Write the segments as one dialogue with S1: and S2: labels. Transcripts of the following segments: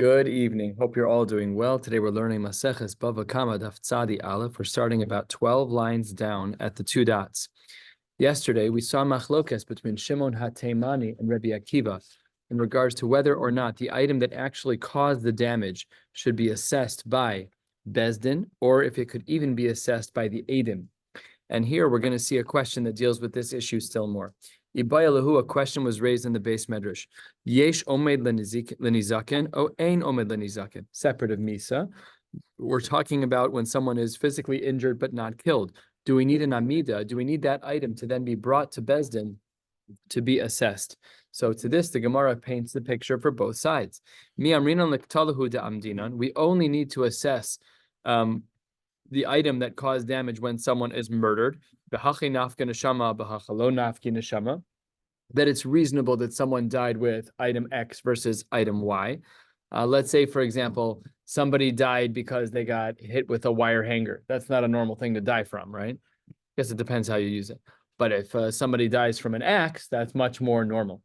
S1: Good evening. Hope you're all doing well. Today we're learning Maseches Bava Daf Tzadi Aleph. We're starting about 12 lines down at the two dots. Yesterday we saw machlokes between Shimon HaTeimani and Rabbi Akiva in regards to whether or not the item that actually caused the damage should be assessed by Bezdin, or if it could even be assessed by the Eidim. And here we're going to see a question that deals with this issue still more. Ibayalahu, a question was raised in the base medrash. Yesh omed lenizaken, o ein omed lenizaken. Separate of Misa. We're talking about when someone is physically injured but not killed. Do we need an amida? Do we need that item to then be brought to Bezdin to be assessed? So to this, the Gemara paints the picture for both sides. Mi amrinan lektalahu de amdinan. We only need to assess the item that caused damage when someone is murdered, that it's reasonable that someone died with item X versus item Y. Let's say, for example, somebody died because they got hit with a wire hanger. That's not a normal thing to die from, right? I guess it depends how you use it. But if somebody dies from an axe, that's much more normal.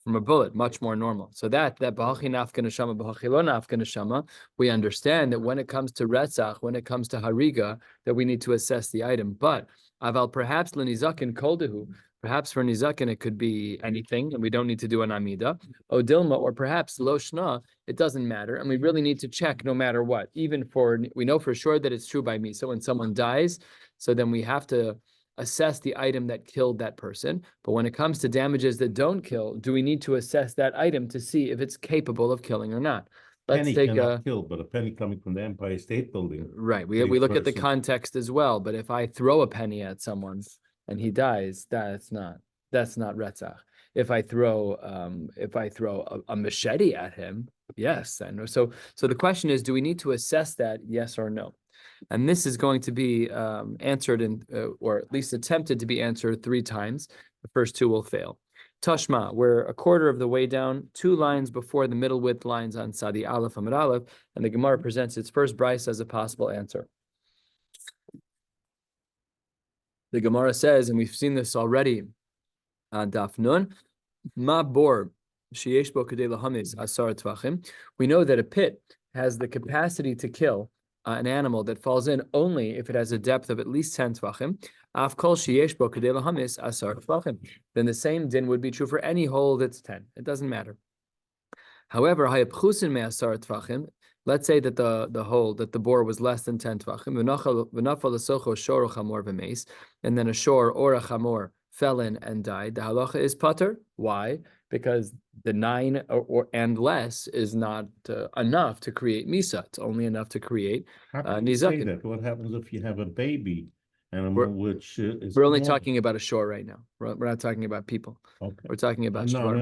S1: From a bullet, much more normal. So that b'hachi nafka neshama, b'hachi lo nafka neshama, we understand that when it comes to retzach, when it comes to hariga, that we need to assess the item. But aval perhaps lenizakin koldehu, perhaps for nizakin it could be anything, and we don't need to do an amida. O dilma, or perhaps lo shna, it doesn't matter, and we really need to check no matter what. Even for, we know for sure that it's true by me. So when someone dies, so then we have to assess the item that killed that person. But when it comes to damages that don't kill, do we need to assess that item to see if it's capable of killing or not?
S2: Let's penny take cannot kill, but a penny coming from the Empire State Building.
S1: Right. We look at the context as well. But if I throw a penny at someone and he dies, that's not retzach. If I throw a machete at him, yes. And so the question is, do we need to assess that, yes or no? And this is going to be answered or at least attempted to be answered 3 times. The first 2 will fail. Tashma, we're a quarter of the way down, 2 lines before the middle width lines on Sadi Aleph Amud Aleph, and the Gemara presents its first brisa as a possible answer. The Gemara says, and we've seen this already on Daf Nun, Ma bor sheyesh bo kadei lahamis asar tvachim. We know that a pit has the capacity to kill an animal that falls in only if it has a depth of at least 10 tvachim. Af kol sheyesh bo kadei lahamis asar tvachim. Then the same din would be true for any hole that's 10. It doesn't matter. However, hayapchusin me asar tvachim. Let's say that the hole, that the bore was less than 10 tvachim. V'nafal lesocho shor chamor v'meis, and then a shor or a chamor fell in and died. The halacha is pater. Why? Because the 9 and less is not enough to create misa. It's only enough to create nizakin.
S2: What happens if you have a baby animal which is...
S1: We're only talking about a shore right now. We're not talking about people.
S2: Okay.
S1: We're talking about
S2: shore. A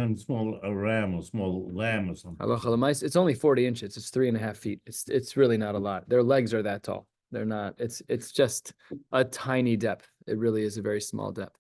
S2: ram or small lamb or something.
S1: It's only 40 inches. It's 3.5 feet. It's really not a lot. Their legs are that tall. They're not. It's just a tiny depth. It really is a very small depth.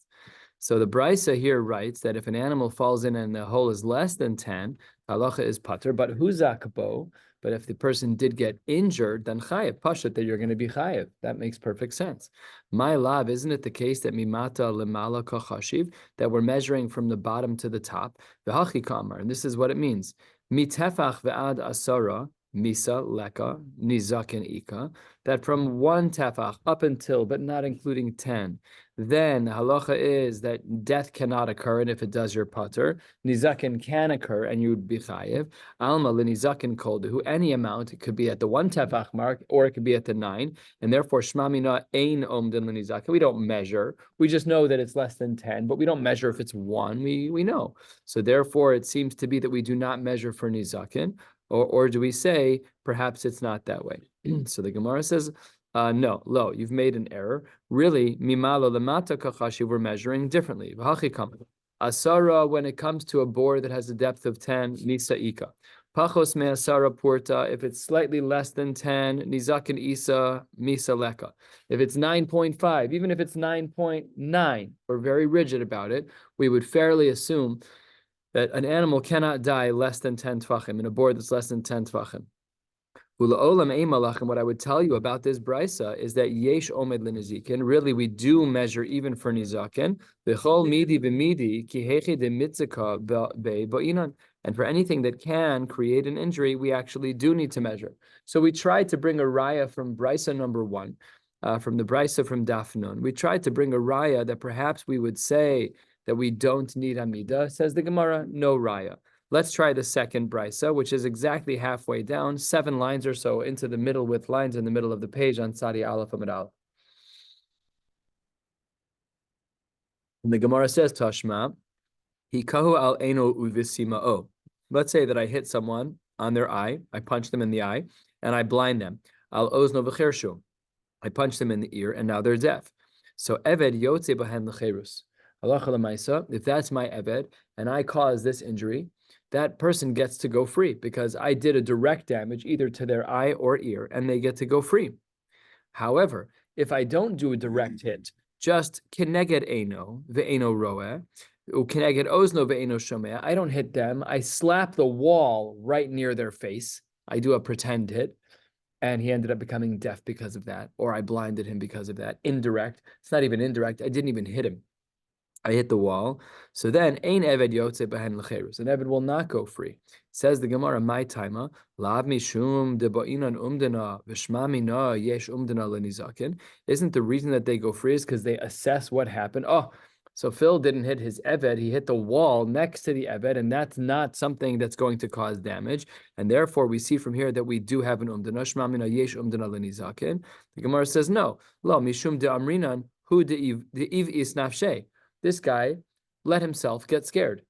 S1: So the brisa here writes that if an animal falls in and the hole is less than 10, halacha is pater, but huzakbo. But if the person did get injured, then chayev, pashat, that you're going to be chayev. That makes perfect sense. My love, isn't it the case that mimata lemala kachashiv, that we're measuring from the bottom to the top? V'hachi kamar, and this is what it means. Mitefach ve'ad asara, misa leka nizaken ika, that from 1 tefach up until, but not including 10, then halacha is that death cannot occur, and if it does, you're pater. Nizaken can occur, and you would be chayev. Alma lenizaken koldehu, any amount. It could be at the 1 tefach mark, or it could be at the 9, and therefore shmamina ein omden lenizaken. We don't measure. We just know that it's less than 10, but we don't measure if it's 1. We know. So therefore, it seems to be that we do not measure for nizaken. Or do we say, perhaps it's not that way? So the Gemara says, no, lo, you've made an error. Really, mimalo lemata kachashi, we're measuring differently. Asara, when it comes to a bore that has a depth of 10, nisa ika. Pachos me asara purta, if it's slightly less than 10, nizakin isa misa leka. If it's 9.5, even if it's 9.9, we're very rigid about it, we would fairly assume that an animal cannot die less than 10 tvachim, in a board that's less than 10 tvachim. And what I would tell you about this brisa is that yesh omed lenizakin, really we do measure even for nizakin. V'chol midi b'midi ki hechi de mitzaka be'inan. And for anything that can create an injury, we actually do need to measure. So we tried to bring a raya from Brisa number 1, from the Brisa from Daf Nun. We tried to bring a raya that perhaps we would say that we don't need Amida. Says the Gemara, no raya. Let's try the second Brisa, which is exactly halfway down, 7 lines or so into the middle with lines in the middle of the page on Sadi Aleph Amid Aleph. And the Gemara says, Tashma, Hikahu al eno uvisima'o. Let's say that I hit someone on their eye, I punch them in the eye, and I blind them. Al ozno v'chershu. I punch them in the ear, and now they're deaf. So Eved yotze b'hen l'cherus. Halacha l'maisa, if that's my Eved, and I cause this injury, that person gets to go free because I did a direct damage either to their eye or ear, and they get to go free. However, if I don't do a direct hit, just keneged eno ve'eno roeh, keneged ozno ve'eno shomeh, I don't hit them. I slap the wall right near their face. I do a pretend hit, and he ended up becoming deaf because of that, or I blinded him because of that. Indirect. It's not even indirect. I didn't even hit him. I hit the wall. So then, ein eved yotze behen l'cherus. An eved will not go free. Says the Gemara, my taima, lav mishum debo'inan umdana v'shma mina yesh umdana lenizakin. Isn't the reason that they go free is because they assess what happened? Oh, so Phil didn't hit his eved, he hit the wall next to the eved, and that's not something that's going to cause damage. And therefore, we see from here that we do have an umdana, shma mina yesh umdana lenizakin. The Gemara says, no, lo mishum de amrinan hu de'iv is nafshe. This guy let himself get scared.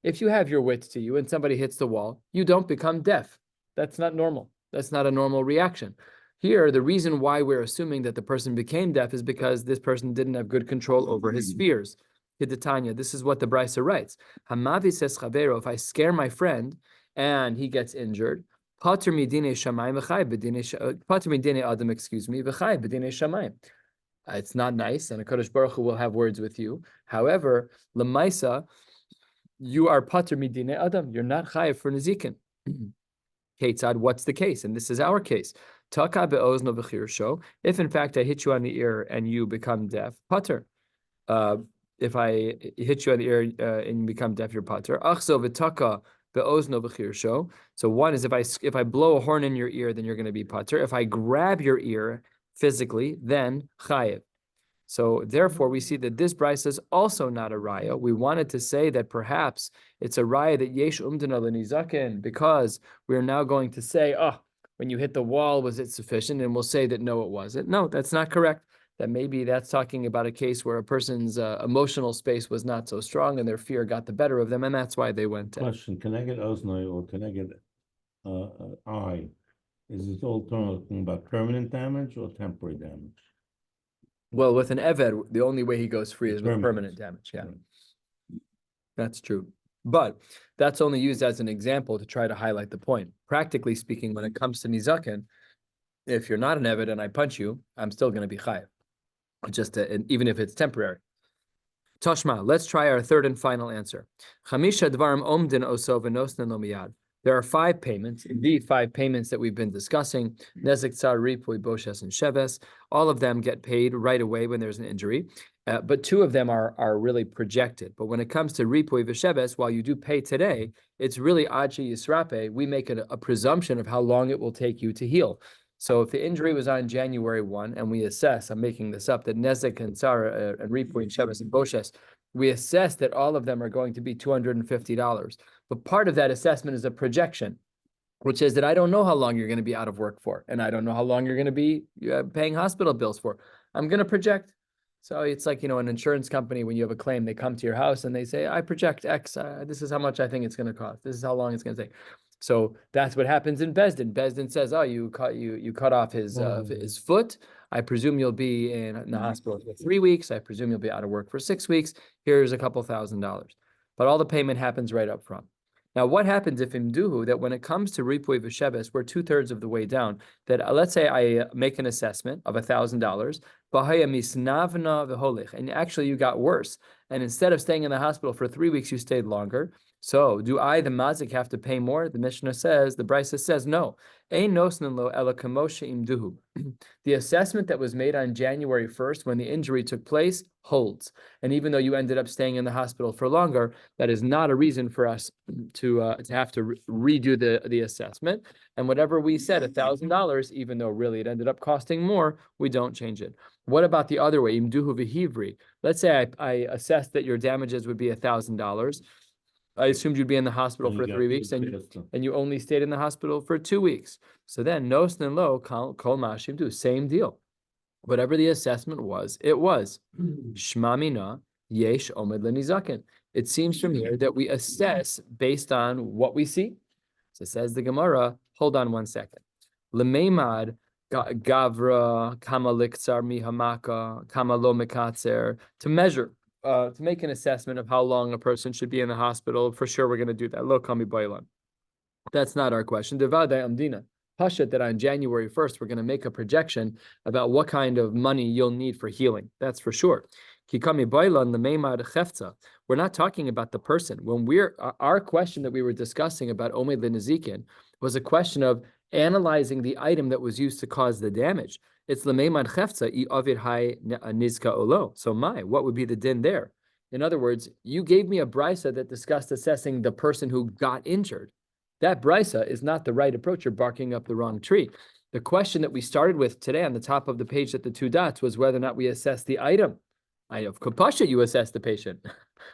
S1: If you have your wits to you and somebody hits the wall, you don't become deaf. That's not normal. That's not a normal reaction. Here, the reason why we're assuming that the person became deaf is because this person didn't have good control over his fears. Hidatanya, this is what the Brisa writes. Hamavi says chavero, if I scare my friend and he gets injured, pater midine shamayim v'chai b'dine pater midine adam, v'chai b'dine shamayim. It's not nice, and HaKadosh Baruch Hu will have words with you. However, Lamaisa, you are pater midine adam. You're not chayiv for nezikin. Ketzad, what's the case? And this is our case. Taka be'ozno v'chirsho. If in fact I hit you on the ear and you become deaf, pater. If I hit you on the ear and you become deaf, you're pater. Achzo v'taka be'ozno v'chirsho. So one is if I blow a horn in your ear, then you're going to be pater. If I grab your ear physically, then chayiv. So therefore, we see that this brisa is also not a raya. We wanted to say that perhaps it's a raya that yesh umdana lenizakin, because we're now going to say, oh, when you hit the wall, was it sufficient? And we'll say that no, it wasn't. No, that's not correct. That maybe that's talking about a case where a person's emotional space was not so strong and their fear got the better of them, and that's why they went down.
S2: Question, can I get oznoi or can I get eye? Is it all talking about permanent damage or temporary damage?
S1: Well, with an Eved, the only way he goes free is with
S2: Permanent.
S1: permanent damage. Yeah, that's true. But that's only used as an example to try to highlight the point. Practically speaking, when it comes to Nizakin, if you're not an Eved and I punch you, I'm still going to be chayiv. Just even if it's temporary. Tashma, let's try our third and final answer. Chamisha dvarim omdin oso v'nosnen lo miyad. There are 5 payments, indeed 5 payments that we've been discussing. Nezek, tsar, ripui, boshes, and sheves. All of them get paid right away when there's an injury, but 2 of them are really projected. But when it comes to ripui v'sheves, while you do pay today, it's really achi yisrape. We make a presumption of how long it will take you to heal. So if the injury was on January 1, and we assess, I'm making this up, that nezek and tsar and ripui and sheves and boshes, we assess that all of them are going to be $250. But part of that assessment is a projection, which is that I don't know how long you're going to be out of work for, and I don't know how long you're going to be paying hospital bills for. I'm going to project. So it's like, an insurance company, when you have a claim, they come to your house and they say, I project X. This is how much I think it's going to cost. This is how long it's going to take. So that's what happens in Bezdin. Bezdin says, oh, you cut off his foot. I presume you'll be in the hospital for 3 weeks. I presume you'll be out of work for 6 weeks. Here's a couple $1,000. But all the payment happens right up front. Now, what happens if imduhu, that when it comes to ripui v'sheves, we're 2/3 of the way down, that let's say I make an assessment of $1,000, bahaya misnavna v'holech, and actually you got worse. And instead of staying in the hospital for 3 weeks, you stayed longer. So do I, the mazik, have to pay more? The Mishnah says, the Brisa says, no. Ein nosnin lo ela kamoshe imduhu. The assessment that was made on January 1st when the injury took place holds. And even though you ended up staying in the hospital for longer, that is not a reason for us to have to redo the assessment. And whatever we said, $1,000, even though really it ended up costing more, we don't change it. What about the other way? Imduhu v'hivri. Let's say I assessed that your damages would be $1,000. I assumed you'd be in the hospital for 3 weeks, and you only stayed in the hospital for 2 weeks. So then, no snin lo kol mashim do, same deal. Whatever the assessment was, it was. Shmamina yesh omed lenizaken. It seems from here that we assess based on what we see. So says the Gemara, hold on 1 second. Lemeimad gavra kama liktsar mihamaka kama lo mekatzer, to measure, to make an assessment of how long a person should be in the hospital. For sure, we're going to do that. Lo kami bailan. That's not our question. Devadai amdina. Pashat that on January 1st, we're going to make a projection about what kind of money you'll need for healing. That's for sure. Kikami bailan lemeimad chefza. We're not talking about the person. When our question that we were discussing about omed lenezikin was a question of analyzing the item that was used to cause the damage. It's lemeimad chefza I avir hai nizka olo. So what would be the din there? In other words, you gave me a brisa that discussed assessing the person who got injured. That brisa is not the right approach. You're barking up the wrong tree. The question that we started with today on the top of the page at the 2 dots was whether or not we assess the item. Of Kapasha, you assess the patient.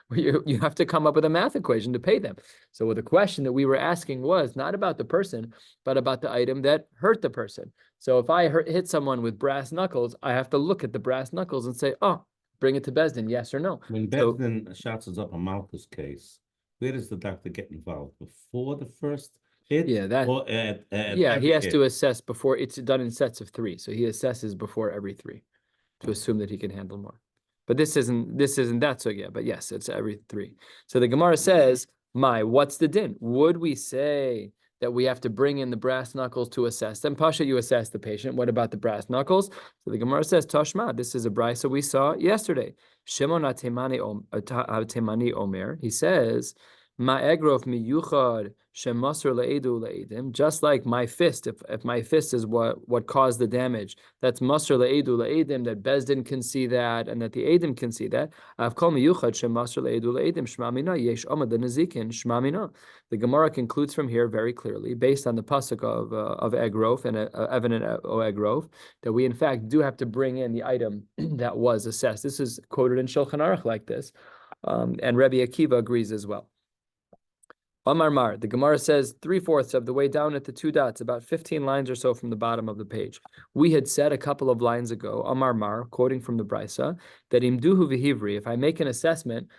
S1: You have to come up with a math equation to pay them. So the question that we were asking was not about the person, but about the item that hurt the person. So if I hit someone with brass knuckles, I have to look at the brass knuckles and say, oh, bring it to Bezdin, yes or no.
S2: When Bezdin shots up a Malchus case, where does the doctor get involved? Before the first hit?
S1: Yeah,
S2: or
S1: he has
S2: hit?
S1: to assess before. It's done in sets of 3. So he assesses before every 3 to assume that he can handle more. But this isn't that sugya, but yes, it's every 3. So the Gemara says, what's the din? Would we say that we have to bring in the brass knuckles to assess them? Pasha, you assess the patient. What about the brass knuckles? So the Gemara says, Tashma, this is a brisa we saw yesterday. Shimon Temani Omer, he says, Ma'egrof miyuchad shemasur le'edu le'edim. Just like my fist, if my fist is what caused the damage, that's masur le'edu le'edim, that Bezdin can see that, and that the edim can see that. I've called miyuchad shemasur le'edu le'edim shmamina yesh omad le'nezikin shmamina. The Gemara concludes from here very clearly, based on the pasuk of Egrof and Evan and Egrof, that we in fact do have to bring in the item that was assessed. This is quoted in Shulchan Aruch like this, and Rabbi Akiva agrees as well. Amar Mar, the Gemara says 3/4 of the way down at the 2 dots, about 15 lines or so from the bottom of the page. We had said a couple of lines ago, Amar Mar, quoting from the Brisa, that imduhu v'hivri, if I make an assessment,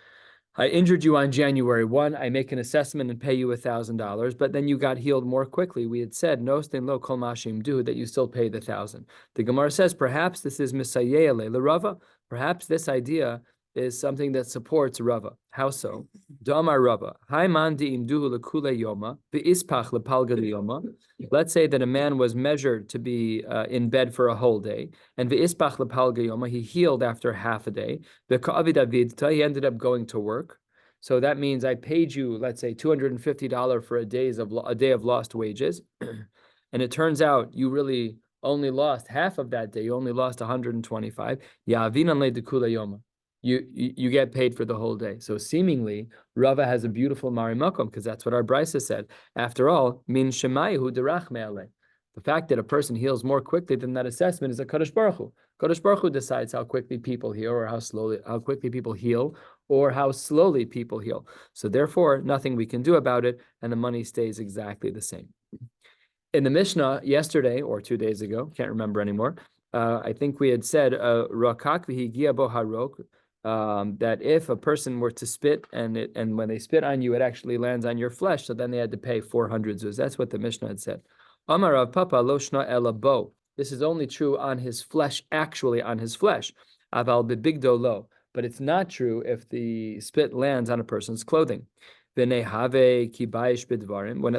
S1: I injured you on January 1, I make an assessment and pay you $1,000, but then you got healed more quickly. We had said, no stin lo kol mashim do, that you still pay the 1,000. The Gemara says, perhaps this is misayeh le Rava. Perhaps this idea is something that supports Rava. How so? Damar Rava. Let's say that a man was measured to be in bed for a whole day, and he healed after half a day. He ended up going to work. So that means I paid you, let's say, $250 for a day of lost wages, and it turns out you really only lost half of that day. You only lost 125. You get paid for the whole day. So seemingly, Rava has a beautiful marimakom, because that's what our brisa said. After all, min shemayihu derach me'aleh. The fact that a person heals more quickly than that assessment is a Kadosh Baruch Hu. Kadosh Baruch Hu decides how quickly people heal, or how quickly people heal, or how slowly people heal. So therefore, nothing we can do about it, and the money stays exactly the same. In the Mishnah yesterday or 2 days ago, can't remember anymore, I think we had said, rakak v'higia bo harok, that if a person were to spit and when they spit on you, it actually lands on your flesh, so then they had to pay 400 zuz. That's what the Mishnah had said. Amar Rav Papa lo shna ela bo. This is only true on his flesh, actually on his flesh. Aval bebigdo lo. But it's not true if the spit lands on a person's clothing. When it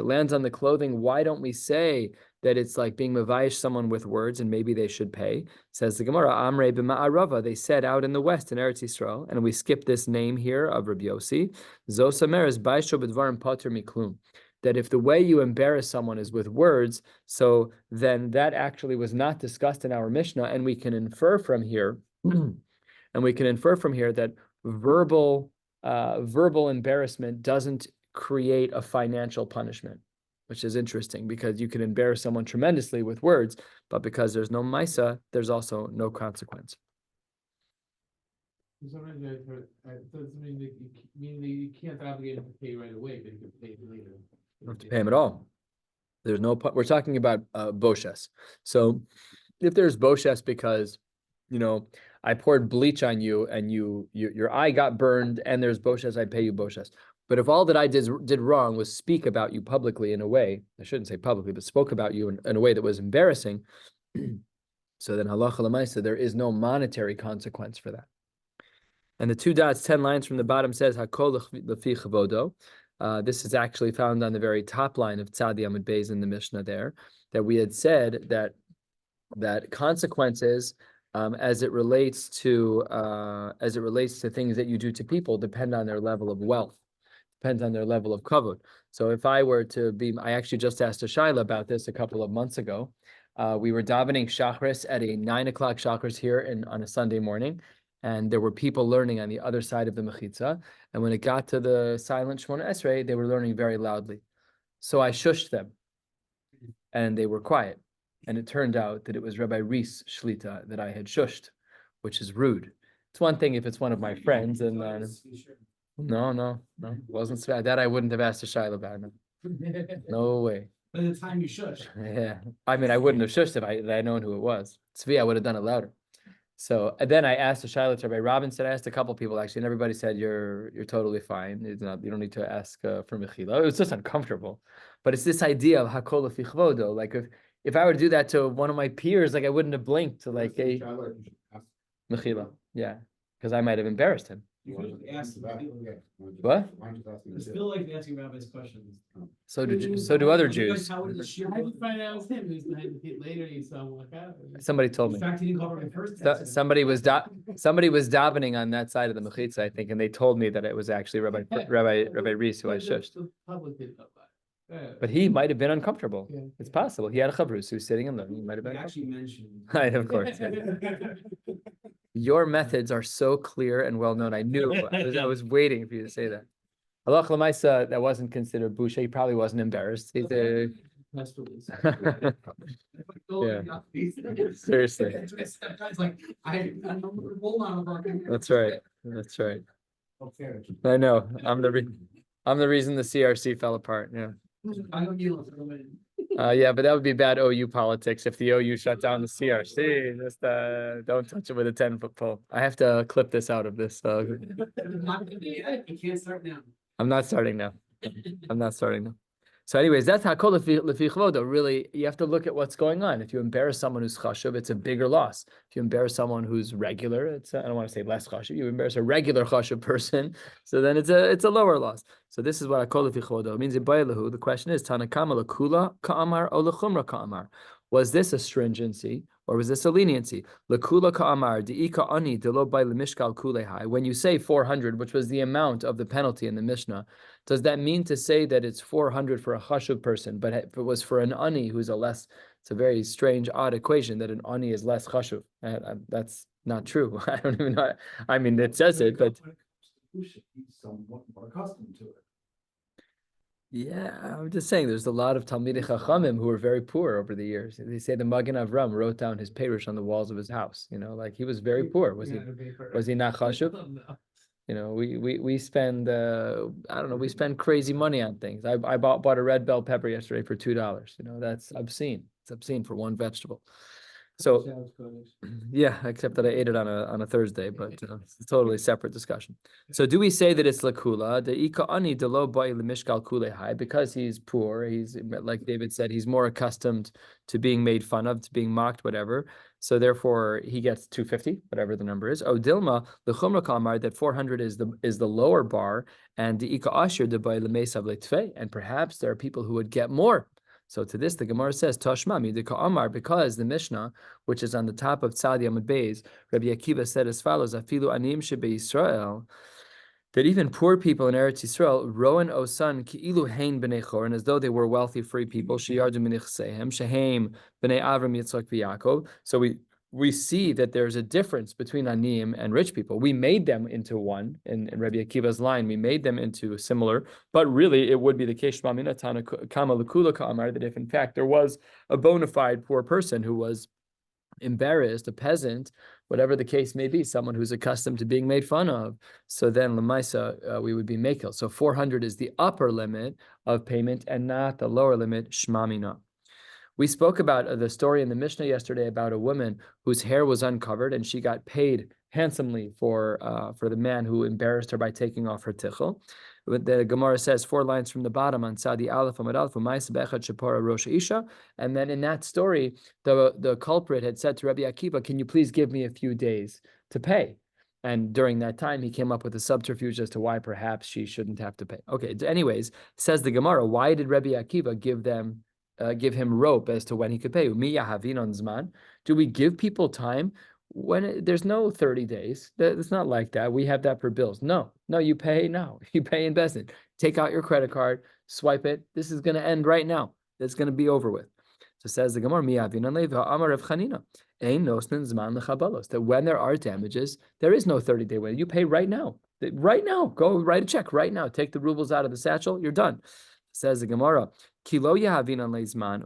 S1: lands on the clothing, why don't we say that it's like being mavayish someone with words and maybe they should pay? Says the Gemara, Amrei b'ma'arava, they said out in the west in Eretz Yisrael, and we skip this name here of Rabbi Yossi, Zosamer is baisho b'dvarim pater miklum. That if the way you embarrass someone is with words, so then that actually was not discussed in our Mishnah, and we can infer from here, that verbal embarrassment doesn't create a financial punishment, which is interesting because you can embarrass someone tremendously with words, but because there's no maisa, there's also no consequence.
S3: Sometimes it doesn't mean that you can't obligate him to pay right away, but you can pay him later.
S1: You don't have to pay him at all. There's no. We're talking about boshes. So if there's boshes because, I poured bleach on you and your eye got burned and there's boshes, I pay you boshes. But if all that I did wrong was speak about you publicly in a way, I shouldn't say publicly, but spoke about you in a way that was embarrassing, so then halacha l'maisa, there is no monetary consequence for that. And the 2 dots, 10 lines from the bottom says hakol lefi chavodo. This is actually found on the very top line of Tzadi Amud Beis in the Mishnah there, that we had said that consequences as it relates to things that you do to people depend on their level of wealth, depends on their level of kavod. So if I were to be, I actually just asked a shaila about this a couple of months ago. We were davening shachris at a 9 o'clock shachris here on a Sunday morning, and there were people learning on the other side of the mechitza. And when it got to the silent Shmona Esrei, they were learning very loudly. So I shushed them, and they were quiet. And it turned out that it was Rabbi Rees Shlita that I had shushed, which is rude. It's one thing if it's one of my friends, and no, it wasn't that I wouldn't have asked a shaila about. No way.
S3: By the time you shush.
S1: Yeah, I mean, I wouldn't have shushed if I'd known who it was. Tzvi, I would have done it louder. So and then I asked a shaila to Rabbi Robin. Said I asked a couple people actually, and everybody said you're totally fine. You don't need to ask for Mechila. It was just uncomfortable, but it's this idea of hakol lefi chavodo. Like if I were to do that to one of my peers, like I wouldn't have blinked to like a Mechila. Yeah, because I might have embarrassed him. What?
S3: It's still like asking rabbis questions.
S1: So do other Jews.
S3: How did you find out it was him? He's later you saw him like that.
S1: Somebody told me.
S3: In fact, he didn't cover my first
S1: Somebody was davening on that side of the mechitza, I think, and they told me that it was actually Rabbi Rees who I shushed.
S3: The public didn't know that.
S1: But he might have been uncomfortable.
S3: Yeah.
S1: It's possible. He had a chavrus who was sitting and learning. He might have been.
S3: He actually mentioned.
S1: Right, of course. Your methods are so clear and well known. I knew. I was waiting for you to say that. Halach l'maisa, that wasn't considered busha. He probably wasn't embarrassed. He's a
S3: Press release.
S1: Yeah. Seriously. That's right. That's right. I know. I'm the reason the CRC fell apart. Yeah. Yeah, but that would be bad OU politics if the OU shut down the CRC. Just don't touch it with a 10-foot pole. I have to clip this out of this.
S3: You can't start now.
S1: I'm not starting now. I'm not starting now. So anyways, that's hakol lefi chavodo. Really, you have to look at what's going on. If you embarrass someone who's chashuv, it's a bigger loss. If you embarrass someone who's regular, it's I don't want to say less chashuv. You embarrass a regular chashuv person, so then it's a lower loss. So this is what hakol lefi chavodo. It means ibaylahu. The question is tanakama lekula ka'amar or lechumra ka'amar. Was this a stringency or was this a leniency? Lekula ka'amar di'ika ani delo bay lemishkal kulehai. When you say 400, which was the amount of the penalty in the Mishnah, does that mean to say that it's 400 for a chashuv person, but if it was for an ani who's it's a very strange, odd equation that an ani is less chashuv. That's not true. I don't even know. I mean, it says it, but
S3: He's somewhat more accustomed to it.
S1: yeah, I'm just saying there's a lot of Talmidei Chachamim who were very poor over the years. They say the Magen Avraham wrote down his perush on the walls of his house. Like he was very poor. Was he not chashuv?
S3: No.
S1: We spend I don't know, we spend crazy money on things. I bought a red bell pepper yesterday for $2. That's obscene. It's obscene for one vegetable. So
S3: Shabbos Kodesh.
S1: yeah, except that I ate it on a Thursday, but it's a totally separate discussion. So do we say that it's lakula? The ika ani delo boy lemishkal kule high because he's poor. He's like David said, he's more accustomed to being made fun of, to being mocked, whatever. So therefore, he gets 250, whatever the number is. Oh, Dilma the chumra kamar that 400 is the lower bar, and the ika asher de boy lemesav letve, and perhaps there are people who would get more. So to this, the Gemara says, Tashma midika amar, because the Mishnah, which is on the top of Tzadi Amud Beis, Rabbi Akiva said as follows: Afilu anim shebe Yisrael, that even poor people in Eretz Yisrael, roan osan ki'ilu hein b'nei chorin, as though they were wealthy free people, sheyardu minichsehem, shehem b'nei Avram Yitzchak v'Yakov. So we see that there's a difference between anim and rich people. We made them into one in Rabbi Akiva's line. We made them into similar, but really it would be the case that if in fact there was a bona fide poor person who was embarrassed, a peasant, whatever the case may be, someone who's accustomed to being made fun of, so then lemaisa we would be mekil. So 400 is the upper limit of payment and not the lower limit, shmamina. We spoke about the story in the Mishnah yesterday about a woman whose hair was uncovered and she got paid handsomely for the man who embarrassed her by taking off her tichel. The Gemara says 4 lines from the bottom on Sadi Aleph Amud Aleph, Shapara Rosh Isha, and then in that story, the culprit had said to Rabbi Akiva, "Can you please give me a few days to pay?" And during that time, he came up with a subterfuge as to why perhaps she shouldn't have to pay. Okay, anyways, says the Gemara, why did Rabbi Akiva give him rope as to when he could pay? Do we give people time when there's no 30 days? It's not like that. We have that for bills. No, you pay now. You pay in Bezdin. Take out your credit card, swipe it. This is going to end right now. It's going to be over with. So says the Gemara, that when there are damages, there is no 30-day window. You pay right now. Right now. Go write a check right now. Take the rubles out of the satchel. You're done. Says the Gemara,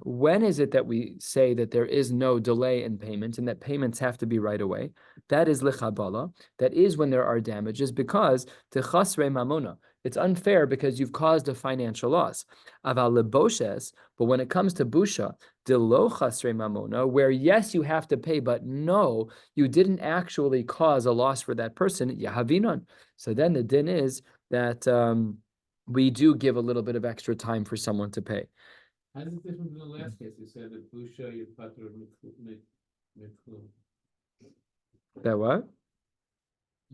S1: when is it that we say that there is no delay in payment and that payments have to be right away? That is lichabala. That is when there are damages, because techasre mamona. It's unfair because you've caused a financial loss. Aval leboshes, but when it comes to busha, delo chasre mamona, where yes, you have to pay, but no, you didn't actually cause a loss for that person, yahavinon. So then the din is that we do give a little bit of extra time for someone to pay.
S3: How is it different from the last case? You said that Busha, your pater Mechila.
S1: That what?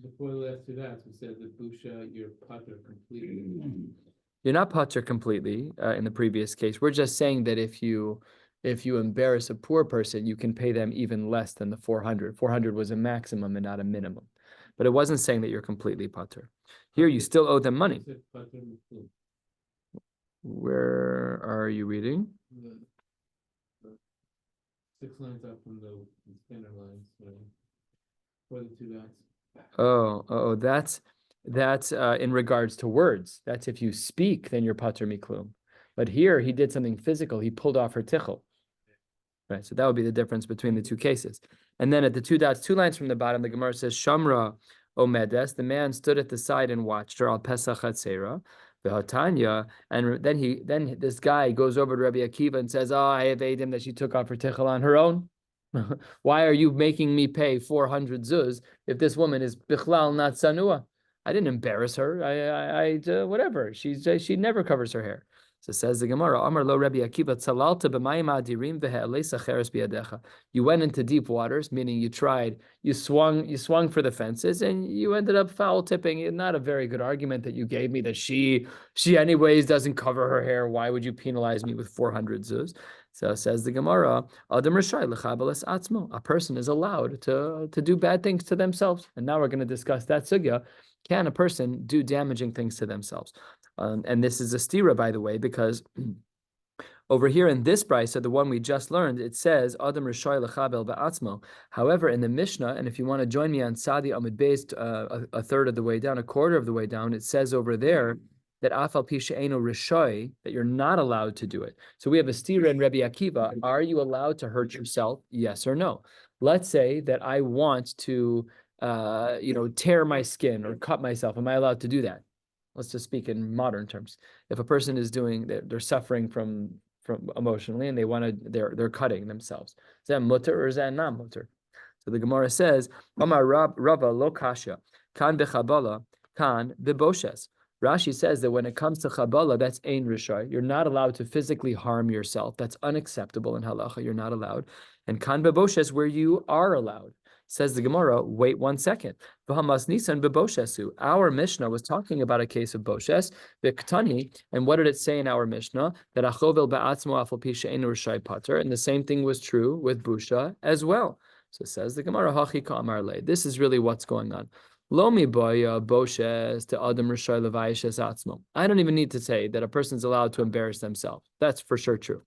S3: Before the last 2 days, we said that Busha, your pater completely.
S1: You're not pater completely in the previous case. We're just saying that if you embarrass a poor person, you can pay them even less than the 400. 400 was a maximum and not a minimum. But it wasn't saying that you're completely pater. Here, you still owe them money. Where are you reading?
S3: 6 lines up from the standard lines, for the 2 dots.
S1: That's in regards to words. That's if you speak, then you're pater miklum. But here, he did something physical. He pulled off her tichel. Right, so that would be the difference between the 2 cases. And then at the 2 dots, 2 lines from the bottom, the Gemara says, Shamra Omedes, the man stood at the side and watched her, al Pesach Hatzera, V'hatanya, and then this guy goes over to Rabbi Akiva and says, I have him that she took off her tichel on her own. Why are you making me pay 400 zuz if this woman is bichlal not sanua? I didn't embarrass her. I whatever. She never covers her hair. So says the Gemara, Amar lo Rabbi Akiva, tzalalta b'mayim adirim v'he'alei cheres biyadecha. You went into deep waters, meaning you swung for the fences, and you ended up foul tipping. Not a very good argument that you gave me that she anyways doesn't cover her hair. Why would you penalize me with 400 zuz? So says the Gemara, Adam Rishai l'chabeles atzmo. A person is allowed to do bad things to themselves. And now we're going to discuss that sugya. Can a person do damaging things to themselves? And this is a stira, by the way, because over here in this brisa, the one we just learned, it says Adam Rishai Lechabel Ba'atzmo. However, in the Mishnah, and if you want to join me on Sadi Amud Beis, a third of the way down, a quarter of the way down, it says over there that Afal Pi She'eino Rishai, that you're not allowed to do it. So we have a stira in Rabbi Akiva. Are you allowed to hurt yourself? Yes or no? Let's say that I want to, tear my skin or cut myself. Am I allowed to do that? Let's just speak in modern terms. If a person is they're suffering from from emotionally, and they're cutting themselves. Is that mutter or is that not mutter? So the Gemara says, Amar Rava lo kasha, kan bechabala, kan beboshes. Rashi says that when it comes to Chabala, that's ein rishai. You're not allowed to physically harm yourself. That's unacceptable in halacha. You're not allowed. And kan beboshes, where you are allowed. Says the Gemara, wait 1 second. V'hamas nisan beboshesu. Our Mishnah was talking about a case of boshes, v'ktani, and what did it say in our Mishnah? That achovel ba'atzmo afal pi she'ein rishai pater, and the same thing was true with Busha as well. So it says the Gemara, hachi ka'amar le. This is really what's going on. Lomi boya boshes to adam rishai levayishes atzmo. I don't even need to say that a person's allowed to embarrass themselves. That's for sure true.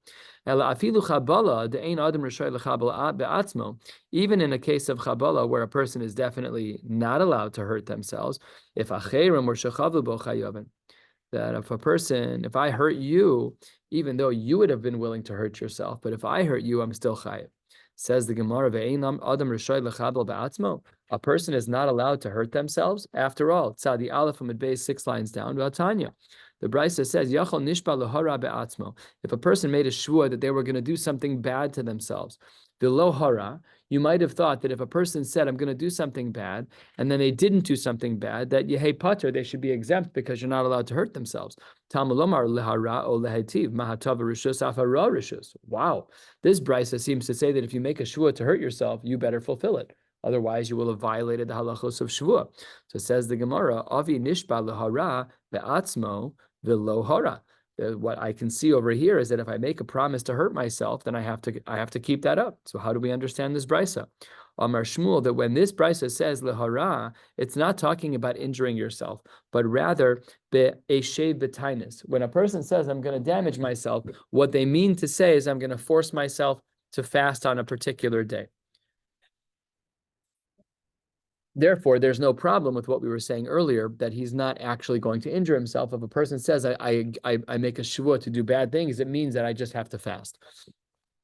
S1: Ela afilu chabala de ein adam rishai lechabala be'atzmo. Even in a case of chabala where a person is definitely not allowed to hurt themselves, if acherim or shechavu bo chayovin, that if I hurt you, even though you would have been willing to hurt yourself, but if I hurt you, I'm still chayiv. Says the Gemara, a person is not allowed to hurt themselves. After all, Tzadi Aleph Amud Beis 6 lines down, Tanya. The Brisa says, Yachol nishba lahara be'atzmo. If a person made a shvua that they were going to do something bad to themselves, the lo hara, you might have thought that if a person said, I'm going to do something bad, and then they didn't do something bad, that yehei pater, they should be exempt because you're not allowed to hurt themselves. Talmud lehara o lehetiv, mahatav rishus afara rishus. Wow. This Brisa seems to say that if you make a shvua to hurt yourself, you better fulfill it. Otherwise, you will have violated the halachos of shvua. So says the Gemara, Avi nishba lehara be'atzmo v'lo hara. What I can see over here is that if I make a promise to hurt myself, then I have to keep that up. So how do we understand this brisa? Amar Shmuel, that when this brisa says lehara, it's not talking about injuring yourself, but rather be'eshev b'tainis. When a person says I'm going to damage myself, what they mean to say is I'm going to force myself to fast on a particular day. Therefore, there's no problem with what we were saying earlier, that he's not actually going to injure himself. If a person says, I make a shvua to do bad things, it means that I just have to fast.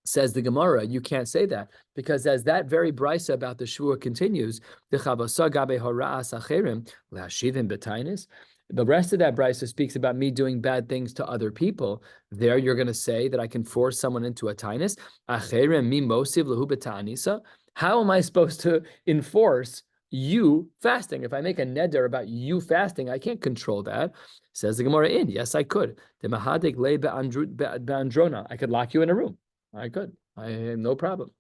S1: Says the Gemara, you can't say that, because as that very brisa about the shvua continues, the rest of that brisa speaks about me doing bad things to other people. There you're going to say that I can force someone into a tainus. How am I supposed to enforce you fasting? If I make a neder about you fasting, I can't control that. Says the Gemara, yes, I could. I could lock you in a room. I could. I have no problem.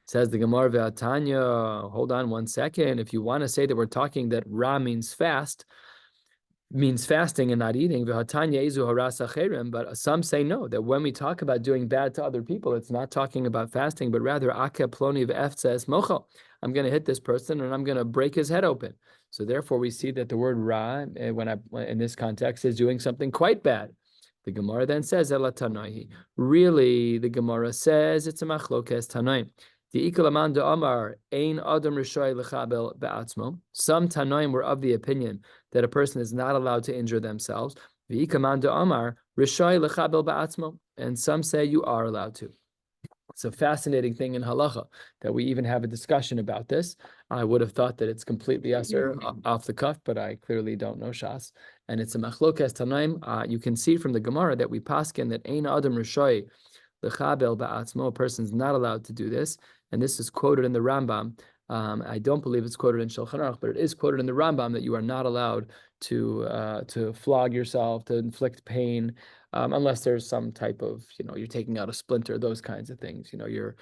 S1: Says the Gemara, Ve'atanya, hold on 1 second. If you want to say that we're talking that Ra means fasting and not eating, but some say no, that when we talk about doing bad to other people, it's not talking about fasting, but rather I'm going to hit this person and I'm going to break his head open. So therefore we see that the word ra, in this context, is doing something quite bad. The Gemara then says, really, the Gemara says it's a machlokes Tannaim. Some Tannaim were of the opinion that a person is not allowed to injure themselves. And some say you are allowed to. It's a fascinating thing in halacha that we even have a discussion about this. I would have thought that it's completely asur off the cuff, but I clearly don't know Shas. And it's a machlokes Tannaim. You can see from the Gemara that we paskin that ein adam rishai lechabel ba'atzmo, a person's not allowed to do this. And this is quoted in the Rambam. I don't believe it's quoted in Shulchan Aruch, but it is quoted in the Rambam that you are not allowed to flog yourself, to inflict pain, unless there's some type of, you're taking out a splinter, those kinds of things. You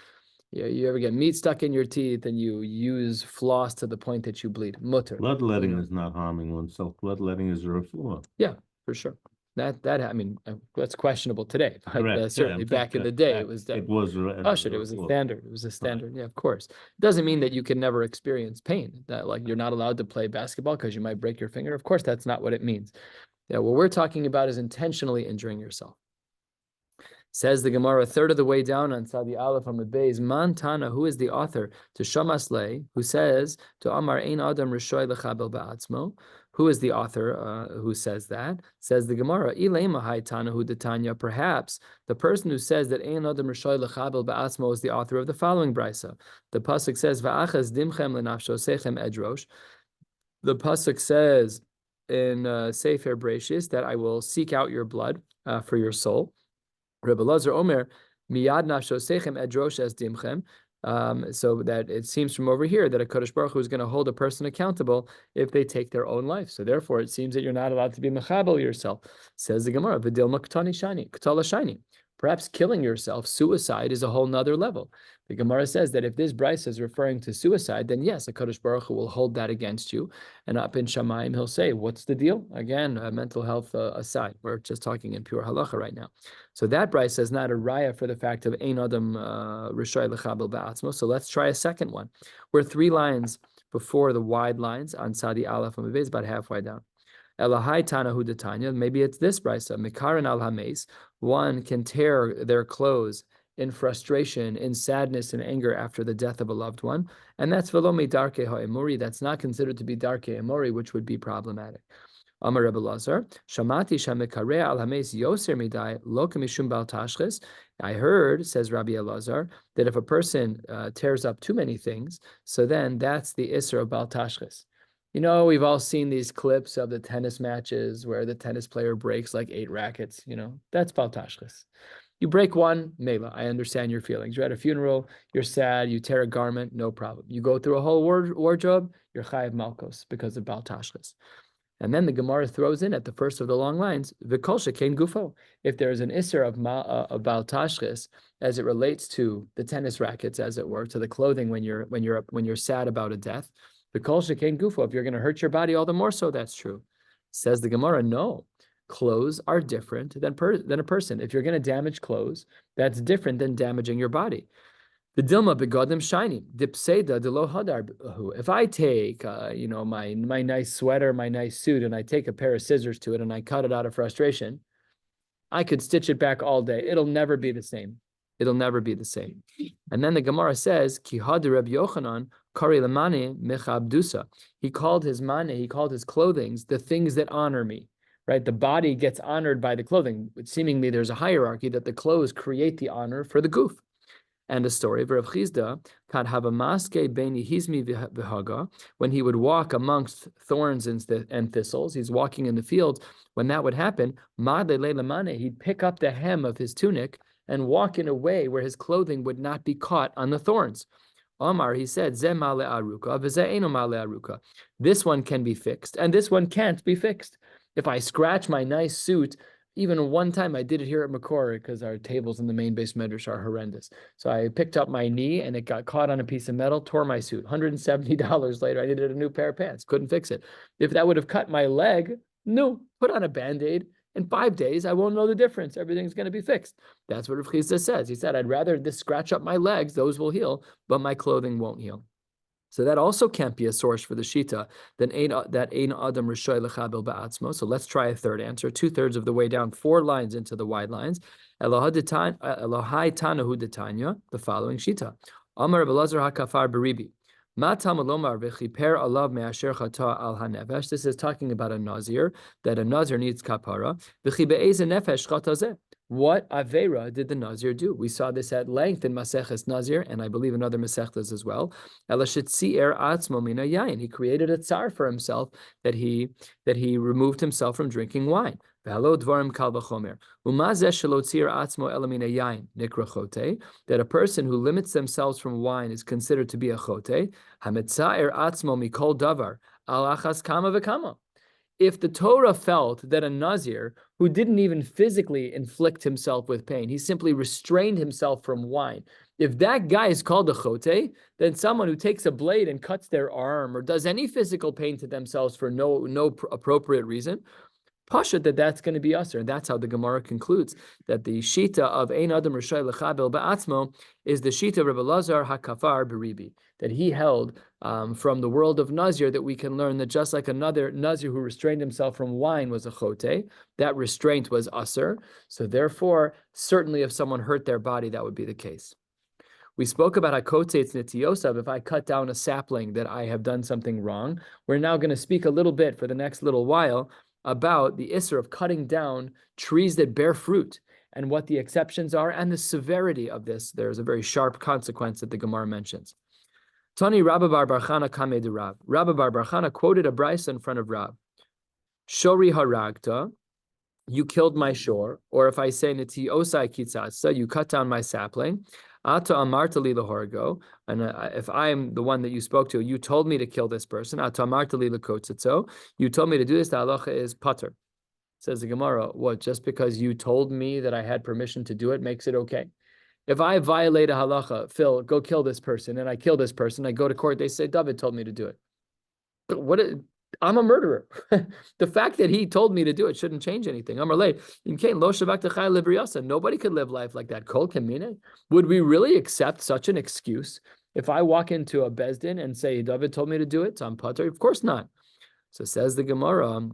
S1: ever get meat stuck in your teeth and you use floss to the point that you bleed. Mutter.
S2: Bloodletting is not harming oneself. Bloodletting is a refuah.
S1: Yeah, for sure. That's questionable today. But certainly back in the day, it was a standard. It was a standard. Right. Yeah, of course. It doesn't mean that you can never experience pain. That you're not allowed to play basketball because you might break your finger. Of course, that's not what it means. Yeah, what we're talking about is intentionally injuring yourself. Says the Gemara, a third of the way down on Tzadi Aleph Amud Beis, Man Tana, who is the author to Shamas Le, who says to Amar Ein Adam Rishoy Lechabel Ba'atzmo. Who is the author who says that? Says the Gemara, Ilema Hai Tana Hu Detanya. Perhaps the person who says that Ein Adam Rishoy Lechabel Ba'atzmo is the author of the following brisa. The pasuk says Va'achas Dimchem Lenafsho Sechem Edrosh. The pasuk says in Sefer Breshis that I will seek out your blood for your soul. Rabbi Lazar Omer, miyad nafshosechem edrosh es dimchem. So that it seems from over here that a Kadosh Baruch Hu is going to hold a person accountable if they take their own life. So therefore, it seems that you're not allowed to be mechabel yourself. Says the Gemara, v'dilma ktani shani, ktala shani. Perhaps killing yourself, suicide, is a whole nother level. The Gemara says that if this brisa is referring to suicide, then yes, a Kadosh Baruch Hu will hold that against you. And up in Shamayim, he'll say, what's the deal? Again, mental health aside. We're just talking in pure halacha right now. So that brisa is not a raya for the fact of ein adam rishai lechabel ba'atzmo. So let's try a second one. We're 3 lines before the wide lines on Sadi Aleph and Mebez, about halfway down. Elahai Tanahu Detanya. Maybe it's this brisa. Mikaran al hames. One can tear their clothes in frustration, in sadness, and anger after the death of a loved one, and that's velomi darke ha'emori. That's not considered to be darke emori, which would be problematic. Amar Rebbe Lazar, Shamati shamekare al hames yoser midai lo kamishum bal tashchis. I heard, says Rabbi Elazar, that if a person tears up too many things, so then that's the isser of bal tashchis. You know, we've all seen these clips of the tennis matches where the tennis player breaks like 8 rackets. You know, that's bal tashchis. You break one, mela, I understand your feelings. You're at a funeral, you're sad, you tear a garment, no problem. You go through a whole wardrobe, you're chayav malkos because of bal tashchis. And then the Gemara throws in at the first of the long lines, v'kol shekein gufo. If there is an isser of bal tashchis as it relates to the tennis rackets, as it were, to the clothing when you're sad about a death, v'kol shekein gufo. If you're going to hurt your body, all the more so. That's true. Says the Gemara, no. Clothes are different than a person. If you're going to damage clothes, that's different than damaging your body. The dilma begodim shiny dipseda delo hadar. If I take, my nice sweater, my nice suit, and I take a pair of scissors to it and I cut it out of frustration, I could stitch it back all day. It'll never be the same. It'll never be the same. And then the Gemara says, Ki had Reb Yochanan kari lemane mechabdusa. He called his mane, he called his clothings the things that honor me. Right, the body gets honored by the clothing. Seemingly, there's a hierarchy that the clothes create the honor for the goof. And the story of Rav Chizda, kad havamaske beni hizmi v'haga, when he would walk amongst thorns and thistles, he's walking in the fields. When that would happen, mad le'lemane, he'd pick up the hem of his tunic and walk in a way where his clothing would not be caught on the thorns. Omar, he said, Ze male aruka, v'ze eno male aruka. This one can be fixed, and this one can't be fixed. If I scratch my nice suit, even one time I did it here at Makor because our tables in the main base medrash are horrendous. So I picked up my knee and it got caught on a piece of metal, tore my suit. $170 later, I needed a new pair of pants. Couldn't fix it. If that would have cut my leg, no, put on a Band-Aid. In 5 days, I won't know the difference. Everything's going to be fixed. That's what Rav Chizda says. He said, I'd rather this scratch up my legs. Those will heal, but my clothing won't heal. So that also can't be a source for the shita that ein adam rishoy lechabel ba'atzmo. So let's try a third answer. 2/3 of the way down, 4 lines into the wide lines. Elohai tanahu detanya. The following shita. Amar Rabbi Lazar hakafar beribi. This is talking about a nazir, that a nazir needs kapara. What avera did the nazir do? We saw this at length in Maseches Nazir, and I believe in other Maseches as well. He created a tsar for himself that he removed himself from drinking wine. That a person who limits themselves from wine is considered to be a chote. If the Torah felt that a nazir who didn't even physically inflict himself with pain, he simply restrained himself from wine, if that guy is called a chote, then someone who takes a blade and cuts their arm or does any physical pain to themselves for no appropriate reason, Pasha, that's going to be usher. And that's how the Gemara concludes that the shita of Ein Adam Rishai Lechabel Ba'atzmo is the shita of Rabbi Lazar HaKafar Beribi, that he held from the world of Nazir, that we can learn that just like another Nazir who restrained himself from wine was a chote, that restraint was usher. So therefore, certainly if someone hurt their body, that would be the case. We spoke about hakotetz nitiosav. If I cut down a sapling, that I have done something wrong. We're now going to speak a little bit for the next little while about the isser of cutting down trees that bear fruit and what the exceptions are and the severity of this. There's a very sharp consequence that the Gemara mentions. Tani Rabbi Bar Chana Kameh de Rav. Rabbi Bar Chana quoted a brisa in front of Rav. Shori haragta, you killed my shiur, or if I say niti osai kitzatsa, you cut down my sapling, ata amarta li lahorgo, and if I am the one that you spoke to, you told me to kill this person, ata amarta li lakotzatso, you told me to do this, the halacha is pater. Says the Gemara, what, just because you told me that I had permission to do it makes it okay? If I violate a halacha, Phil, go kill this person, and I kill this person, I go to court, they say, David told me to do it. But I'm a murderer. The fact that he told me to do it shouldn't change anything. Nobody could live life like that. Kol kamine. Would we really accept such an excuse? If I walk into a bezdin and say, David told me to do it, so I'm pater? Of course not. So says the Gemara,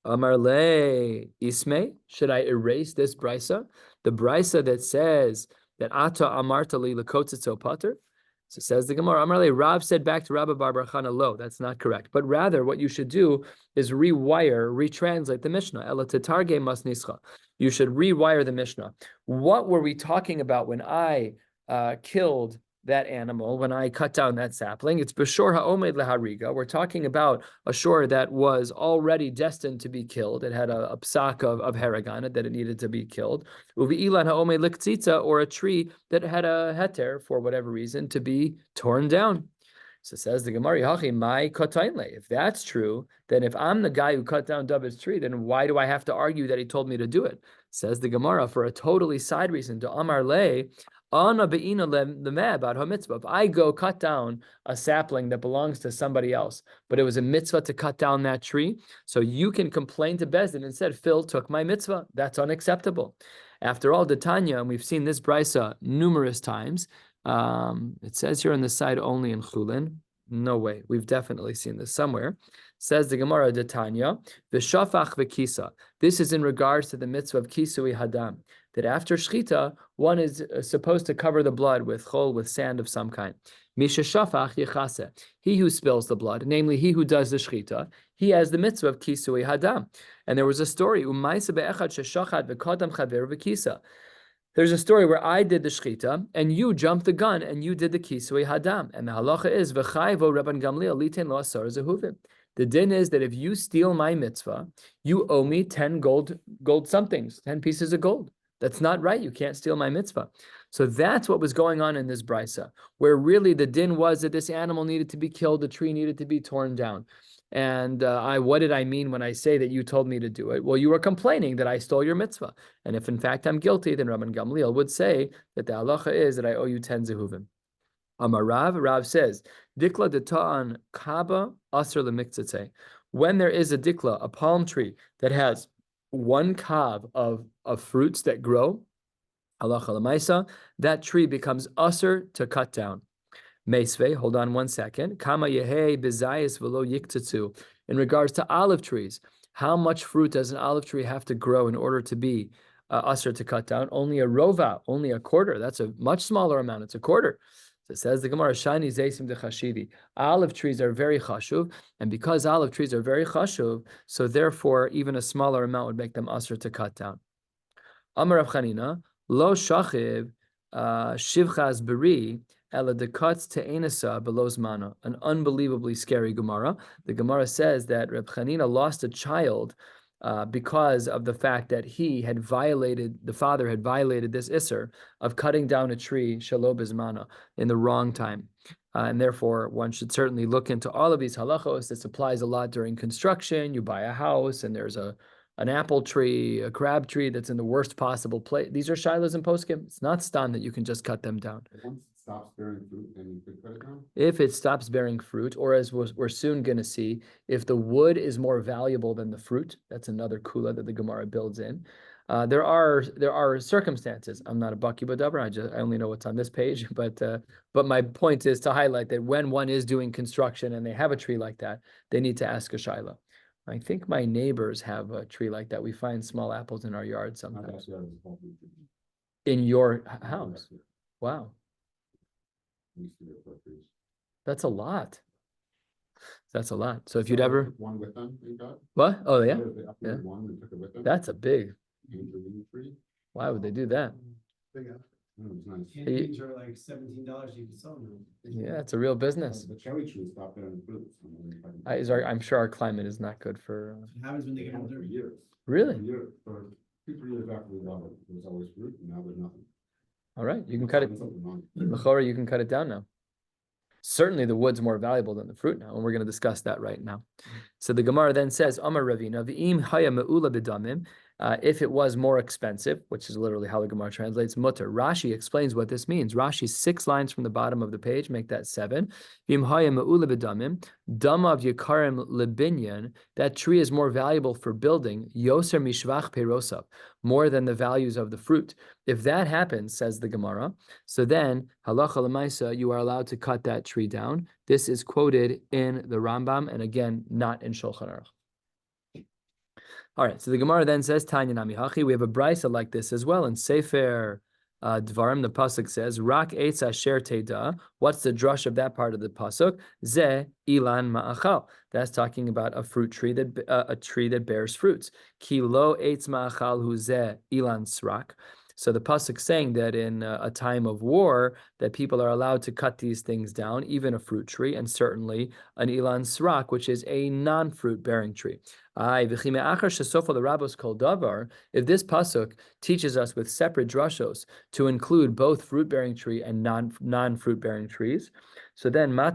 S1: Amar le isme, should I erase this brisa? The brisa that says that ata amarta li lakotzitzo pater? So says the Gemara, Amar le, Rav said back to Rabbi Bar Chana, lo, that's not correct. But rather, what you should do is retranslate the Mishnah. Ela tetarge mas nischa. You should rewire the Mishnah. What were we talking about when I killed that animal, when I cut down that sapling? It's b'shor ha'omed lehariga. We're talking about a shor that was already destined to be killed. It had a psak of haragan that it needed to be killed. Uvi'ilan ha'omed liktzitza, or a tree that had a heter, for whatever reason, to be torn down. So says the Gemara, Hachi my kotainle. If that's true, then if I'm the guy who cut down David's tree, then why do I have to argue that he told me to do it? Says the Gemara, for a totally side reason. To Amar le, if I go cut down a sapling that belongs to somebody else, but it was a mitzvah to cut down that tree, so you can complain to Bezdin and said, Phil took my mitzvah. That's unacceptable. After all, the Tanya, and we've seen this brisa numerous times, it says here on the side only in Chulin. No way. We've definitely seen this somewhere. Says the Gemara de Tanya, v'shafach v'kisa. This is in regards to the mitzvah of kisui hadam, that after shchita, one is supposed to cover the blood with chol, with sand of some kind. Misha shafach yechase. He who spills the blood, namely he who does the shchita, he has the mitzvah of kisui hadam. And there was a story, umayse be'echad sheshachat v'kodam chaver v'kisa. There's a story where I did the shchita, and you jumped the gun, and you did the kisui hadam. And the halacha is, v'chayvo Rabban Gamliel liten lo asar zehuvim. The din is that if you steal my mitzvah, you owe me 10 gold somethings, 10 pieces of gold. That's not right. You can't steal my mitzvah. So that's what was going on in this brisa, where really the din was that this animal needed to be killed, the tree needed to be torn down. And what did I mean when I say that you told me to do it? Well, you were complaining that I stole your mitzvah. And if in fact I'm guilty, then Rabban Gamliel would say that the halacha is that I owe you 10 zehuvim. Amar Rav says, Dikla de ta'an kaba asr lemiktzatze. When there is a dikla, a palm tree that has one kav of fruits that grow, halacha lemaisa, that tree becomes asr to cut down. Meisve, hold on one second. Kama yehe bezayis velo yiktatsu. In regards to olive trees, how much fruit does an olive tree have to grow in order to be asr to cut down? Only a rova, only a quarter. That's a much smaller amount. It's a quarter. So it says the Gemara, Shani zeisim de chashivi. Olive trees are very chashuv, and because olive trees are very chashuv, so therefore even a smaller amount would make them asr to cut down. Amar Rav Chanina, lo shachiv shivchas beri ela dekatz te'enasa below zmana. An unbelievably scary Gemara. The Gemara says that Rav Chanina lost a child because of the fact that the father had violated this isser of cutting down a tree, shalo bizmana, in the wrong time. And therefore, one should certainly look into all of these halachos. This applies a lot during construction. You buy a house and there's an apple tree, a crab tree that's in the worst possible place. These are shilas and poskim. It's not stam that you can just cut them down.
S4: Once it stops bearing fruit, then you could cut it down?
S1: If it stops bearing fruit, or as we're soon going to see, if the wood is more valuable than the fruit, that's another kula that the Gemara builds in. There are circumstances. I'm not a baki b'davar. I only know what's on this page. But my point is to highlight that when one is doing construction and they have a tree like that, they need to ask a shaila. I think my neighbors have a tree like that. We find small apples in our yard sometimes. In your house? Wow. That's a lot. That's a lot. So if you'd ever
S4: one with them, you got?
S1: What? Oh yeah.
S4: Yeah. One and took it with them.
S1: That's a big.
S4: Tree.
S1: Why would they do that?
S4: Big. It was nice.
S3: Candies are like $17. You can sell them.
S1: Yeah, it's a real business.
S4: The cherry tree stopped bearing fruit.
S1: I'm sure our climate is not good for.
S3: What happens when they get older?
S4: Years.
S1: Really?
S4: For 2-3 years after we bought it, there was always fruit, and now there's nothing.
S1: All right, you can cut it.
S4: Something wrong.
S1: L'chora, you can cut it down now. Certainly the wood's more valuable than the fruit now, and we're going to discuss that right now. So the Gemara then says, Amar Ravina, v'im haya me'ula b'damim, if it was more expensive, which is literally how the Gemara translates mutter. Rashi explains what this means. Rashi, 6 lines from the bottom of the page, make that 7. V'im haya me'ula b'damim, damav yikarim lebinyan, that tree is more valuable for building, yoser mishvach perosav, more than the values of the fruit. If that happens, says the Gemara, so then, halacha l'maisa, you are allowed to cut that tree down. This is quoted in the Rambam, and again, not in Shulchan Aruch. All right, so the Gemara then says, Tanya nami hachi, we have a brisa like this as well in Sefer Dvarim. The pasuk says, Rak eitz asher teda. What's the drush of that part of the pasuk? Ze ilan ma'achal. That's talking about a fruit tree that bears fruits. Ki lo eitz ma'achal hu ze ilan srak. So the pasuk saying that in a time of war, that people are allowed to cut these things down, even a fruit tree, and certainly an ilan srak, which is a non-fruit bearing tree. If this pasuk teaches us with separate drashos to include both fruit-bearing tree and non-fruit-bearing trees, so then why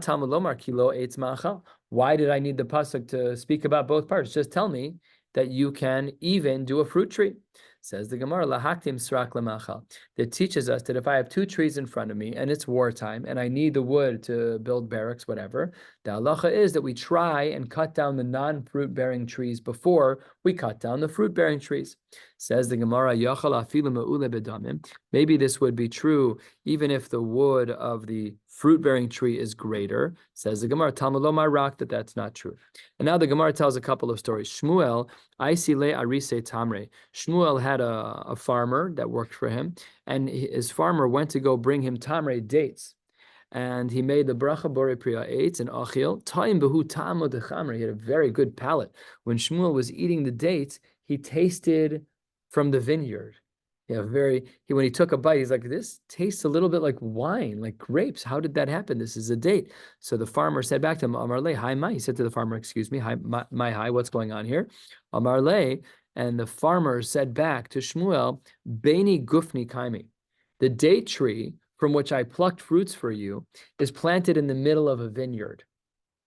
S1: did I need the pasuk to speak about both parts? Just tell me that you can even do a fruit tree. Says the Gemara, lahaktim srak lemachal. That teaches us that if I have 2 trees in front of me and it's wartime and I need the wood to build barracks, whatever, the halacha is that we try and cut down the non-fruit bearing trees before we cut down the fruit bearing trees. Says the Gemara, yachal afilu me'ule bedamim. Maybe this would be true even if the wood of the fruit-bearing tree is greater. Says the Gemara, Talmud lo marak, that's not true. And now the Gemara tells a couple of stories. Shmuel, Aisile Arise Tamre. Shmuel had a farmer that worked for him, and his farmer went to go bring him Tamre dates. And he made the bracha borei priya eitz and achil. Ta'im behu ta'amo dechamre. He had a very good palate. When Shmuel was eating the dates, he tasted from the vineyard. Yeah, when he took a bite, he's like, this tastes a little bit like wine, like grapes. How did that happen? This is a date. So the farmer said back to him, Amar le, hi, my. He said to the farmer, excuse me, hi, my, hi, what's going on here? Amar le, and the farmer said back to Shmuel, Beni gufni kaimi. The date tree from which I plucked fruits for you is planted in the middle of a vineyard.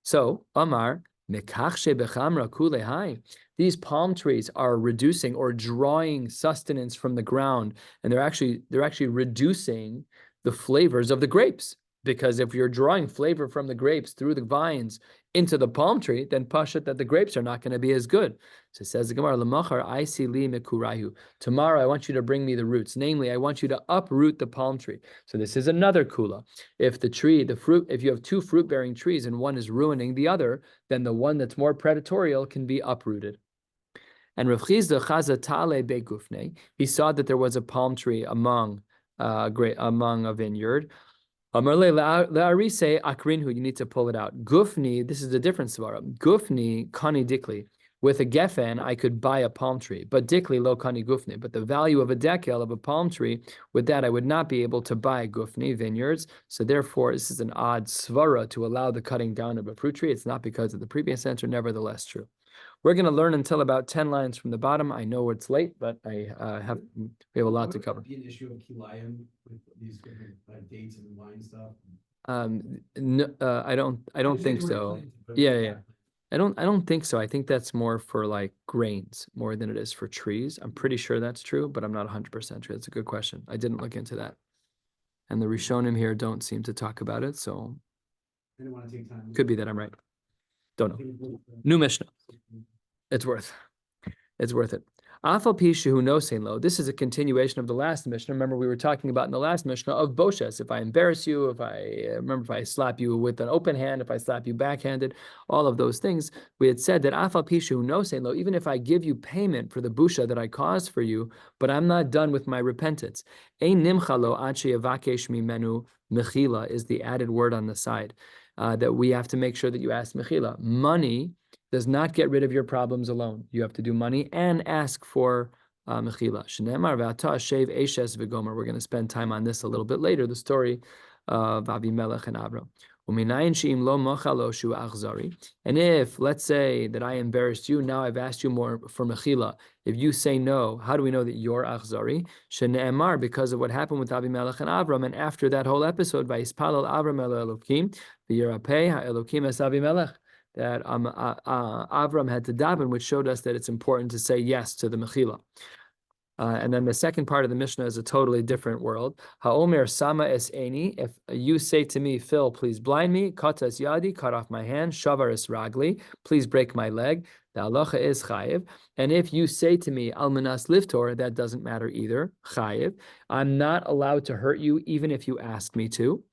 S1: So, Amar, mekachshe bechamra kulehai. These palm trees are reducing or drawing sustenance from the ground, and they're actually reducing the flavors of the grapes. Because if you're drawing flavor from the grapes through the vines into the palm tree, then pashat that the grapes are not going to be as good. So it says the Gemara, L'machar aisi li mekurayu. Tomorrow I want you to bring me the roots. Namely, I want you to uproot the palm tree. So this is another kula. If the fruit, if you have 2 fruit-bearing trees and one is ruining the other, then the one that's more predatorial can be uprooted. And Rav Chizda chaza tale begufne. He saw that there was a palm tree among a vineyard. Amarle la'arise akrinhu, you need to pull it out. Gufni, this is a different svara. Gufni kani dikli. With a gefen, I could buy a palm tree, but dikli lo kani gufni. But the value of a dekel of a palm tree, with that, I would not be able to buy gufni vineyards. So therefore, this is an odd svara to allow the cutting down of a fruit tree. It's not because of the previous answer, nevertheless true. We're going to learn until about 10 lines from the bottom. I know it's late, but we have a lot to cover.
S5: Would it be an issue of kilayim with these different dates and wine stuff?
S1: No, I don't think so. Yeah. I don't think so. I think that's more for like grains more than it is for trees. I'm pretty sure that's true, but I'm not 100% sure. That's a good question. I didn't look into that. And the Rishonim here don't seem to talk about it, so
S5: I didn't want to take time.
S1: could be that I'm right. Don't know. New Mishnah. It's worth it. Afal pishu who knows saying low. This is a continuation of the last Mishnah. Remember, we were talking about in the last Mishnah of boshes. If I embarrass you, if I slap you with an open hand, if I slap you backhanded, all of those things. We had said that afal pishu who knows saying low. Even if I give you payment for the busha that I caused for you, but I'm not done with my repentance. Ein nimchalo ad sheyavakesh mimenu mechila is the added word on the side. That we have to make sure that you ask Mechila. Money does not get rid of your problems alone. You have to do money and ask for Mechila. We're going to spend time on this a little bit later, the story of Avimelech and Avraham. And if, let's say, that I embarrassed you, now I've asked you more for Mechila. If you say no, how do we know that you're achzari? Shene'emar, because of what happened with Avimelech and Avram, and after that whole episode, Vayispalel Avram el Elokim, v'yirapeh ha'elokim es Avimelech, that Avram had to daven, which showed us that it's important to say yes to the Mechila. And then the second part of the Mishnah is a totally different world. Ha'omer sama es eni. If you say to me, Phil, please blind me. Kata es yadi, cut off my hand. Shavar es ragli, please break my leg. The halacha is chayiv. And if you say to me, almanas liftor, that doesn't matter either. Chayiv. I'm not allowed to hurt you even if you ask me to.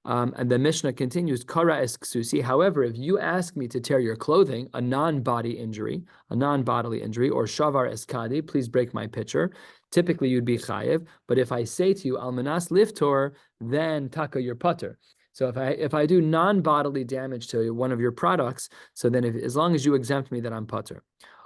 S1: And the Mishnah continues, Kara es ksusi. However, if you ask me to tear your clothing, a non-body injury, a non-bodily injury, or shavar es kadi, please break my pitcher, typically you'd be chayiv. But if I say to you, almanas liftor, then taka your putter. So if I do non-bodily damage to one of your products, so then as long as you exempt me, then I'm putter.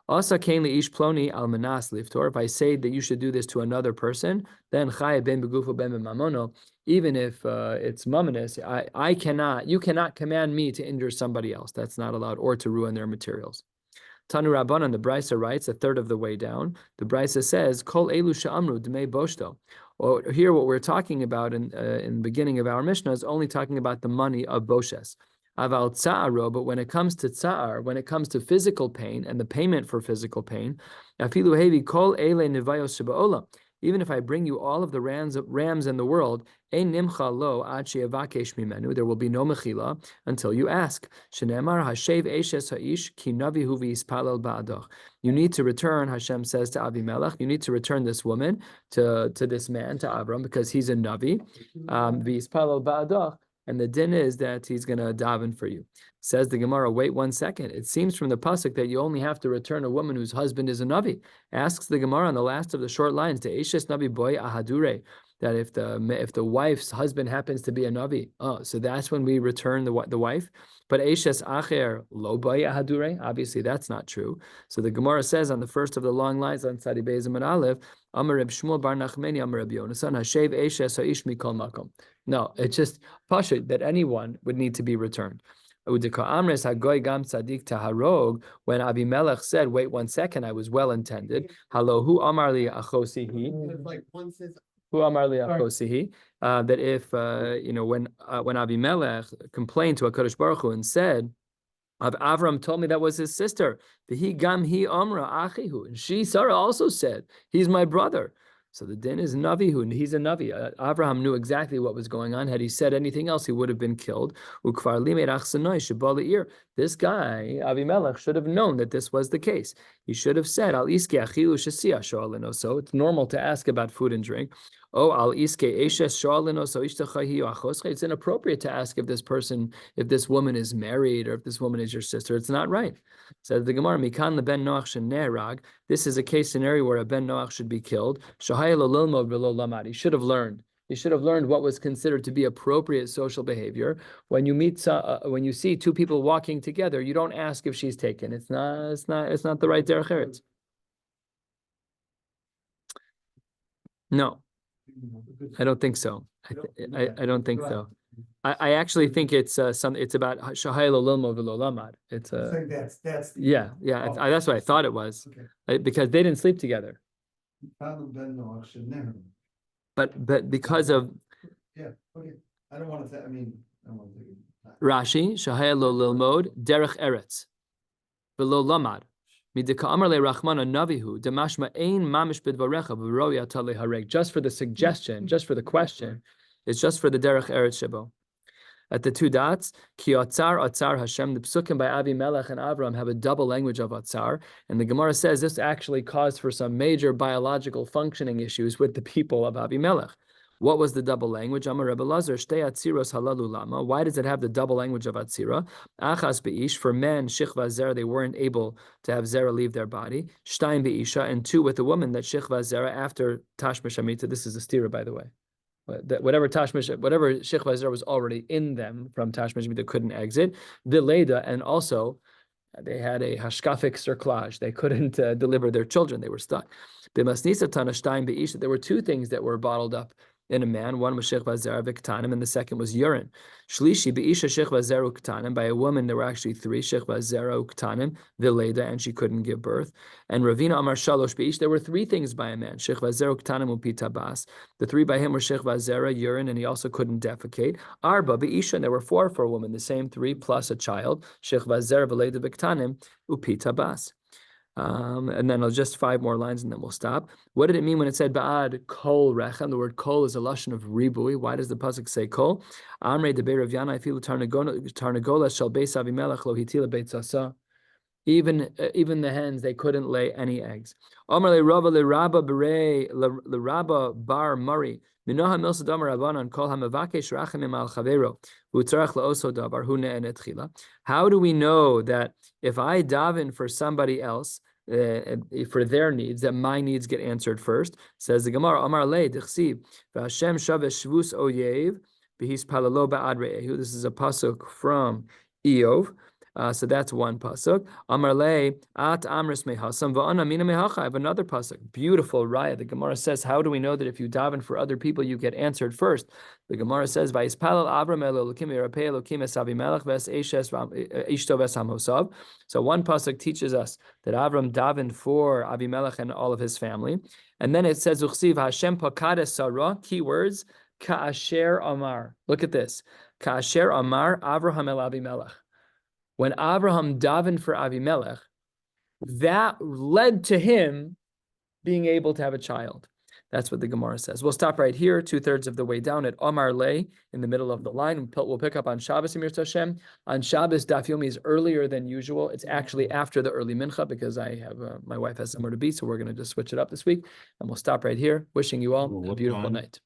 S1: Asa kain ish ploni almanas liftor. If I say that you should do this to another person, then chayiv ben begufo ben b'mamono. Even if it's mumminous, you cannot command me to injure somebody else. That's not allowed, or to ruin their materials. Tanu Rabbanan, the Brisa writes, a third of the way down, the Brisa says, Kol elu she'amru dmei boshto. Well, here what we're talking about in the beginning of our Mishnah is only talking about the money of boshes. Aval tsa'aro, but when it comes to tsa'ar, when it comes to physical pain and the payment for physical pain, afilu hevi kol ele nevayos sheba'olam. Even if I bring you all of the rams in the world, there will be no mechila until you ask. You need to return, Hashem says to Avimelech, you need to return this woman to this man, to Avram, because he's a navi. And the din is that he's going to daven for you. Says the Gemara, wait 1 second. It seems from the pasuk that you only have to return a woman whose husband is a navi. Asks the Gemara on the last of the short lines, to Eshes navi boy ahadure, that if the wife's husband happens to be a navi, so that's when we return the wife. But Eshes acher lo boy ahadure, obviously that's not true. So the Gemara says on the first of the long lines on Tzadi Beis and Aleph, Amar Reb Shmuel bar Nachmeni Amar Reb Yonasan Hashev Eshes ha'ish mikol makom. No, it's just pashut that anyone would need to be returned. When Avimelech said, wait 1 second, I was well intended. Halohu Amar li achosihi. Who Amar li achosihi? That if when Avimelech complained to HaKadosh Baruch Hu and said, Avram told me that was his sister. He gam he amra achihu. And she, Sarah, also said, he's my brother. So the din is navihu, and he's a navi. Avraham knew exactly what was going on. Had he said anything else, he would have been killed. This guy, Avimelech, should have known that this was the case. He should have said, Al iske achilu shesia shoalino. So it's normal to ask about food and drink. Oh, al iske eshes shoalino so ishtachahi achoscha. It's inappropriate to ask if this woman is married or if this woman is your sister. It's not right. Says the Gemara, Mikan le ben Noach shenerag. This is a case scenario where a ben Noach should be killed. He should have learned. He should have learned what was considered to be appropriate social behavior. When you see two people walking together, you don't ask if she's taken. It's not the right derech eretz. No, I don't think so. I don't think so. I actually think it's it's about shahaylo lilmo v'lo lamad. It's
S5: I think that's
S1: that's what I thought it was, because they didn't sleep together. But because of
S5: okay. I don't want to say. I don't want to take it.
S1: Rashi shahaylo lilmod derech eretz v'lo lamad. Just for the suggestion, just for the question, it's just for the derech eretz shebo. At the two dots, ki atzar Hashem, the psukim by Avimelech and Avram have a double language of atzar, and the Gemara says this actually caused for some major biological functioning issues with the people of Avimelech. What was the double language? Amar Rebbe Lazar, shtei atziros halalu lama. Why does it have the double language of atzira? Achas beish, for men, shichva zera, they weren't able to have zera leave their body. Shtayim beisha, and 2 with the woman, that shichva zera after tashmish amita. This is a stira, by the way. Whatever shichva zera was already in them from tashmish amita couldn't exit. Vileda, and also they had a hashkafic cerclage. They couldn't deliver their children. They were stuck. B'masnisa tana shtayim beisha. There were 2 things that were bottled up in a man. One was shechva zera v'ktanim, and the second was urine. Shlishi be'isha shechva zera uktanim. By a woman, there were actually three shechva zera uktanim v'leda, and she couldn't give birth. And Ravina Amar Shalosh be'ish. There were three things by a man: shechva zera uktanim upita bas. The three by him were shechva zera, urine, and he also couldn't defecate. Arba be'isha, and there were four for a woman, the same three plus a child: shechva zera v'leda v'ktanim upita bas. And then just 5 more lines and then we'll stop. What did it mean when it said ba'ad kol rechem? The word kol is a lashon of ribui. Why does the pasuk say kol? Amrei deber Rav Yana ifilu tarnagola shel beis Avimelech lo hitila beit sasa. Even the hens, they couldn't lay any eggs. Amar le Rava le Rabba berei le Rabba bar Mari. Minoha milsa damar Rabbanan kol hamavakesh rachamim al chavero utzarach laoso davar hu ne'enet chila. How do we know that if I daven for somebody else, for their needs, that my needs get answered first? Says the Gemara, Amar le dichsiv v'Hashem shavesh shvus oyev b'his palalo ba'ad re'ehu. This is a pasuk from Eov. So that's one pasuk. Amar le at amris mehasam va'ana mina mehacha. I have another pasuk. Beautiful raya. The Gemara says, how do we know that if you daven for other people, you get answered first? The Gemara says, Vayispalal Avraham Elokim Yerapei Elokim es Avimelech ves ishto ves hamosav. So one pasuk teaches us that Avram davened for Avimelech and all of his family, and then it says Uchsiv Hashem pakades Sarah. Keywords Ka'asher Amar. Look at this. Ka'asher Amar Avraham El Avimelech. When Avraham davened for Avimelech, that led to him being able to have a child. That's what the Gemara says. We'll stop right here, 2/3 of the way down at Omar Le, in the middle of the line. We'll pick up on Shabbos, Emir Tashem. On Shabbos, Daf Yomi is earlier than usual. It's actually after the early mincha because I have my wife has somewhere to be, so we're going to just switch it up this week. And we'll stop right here. Wishing you all a beautiful night.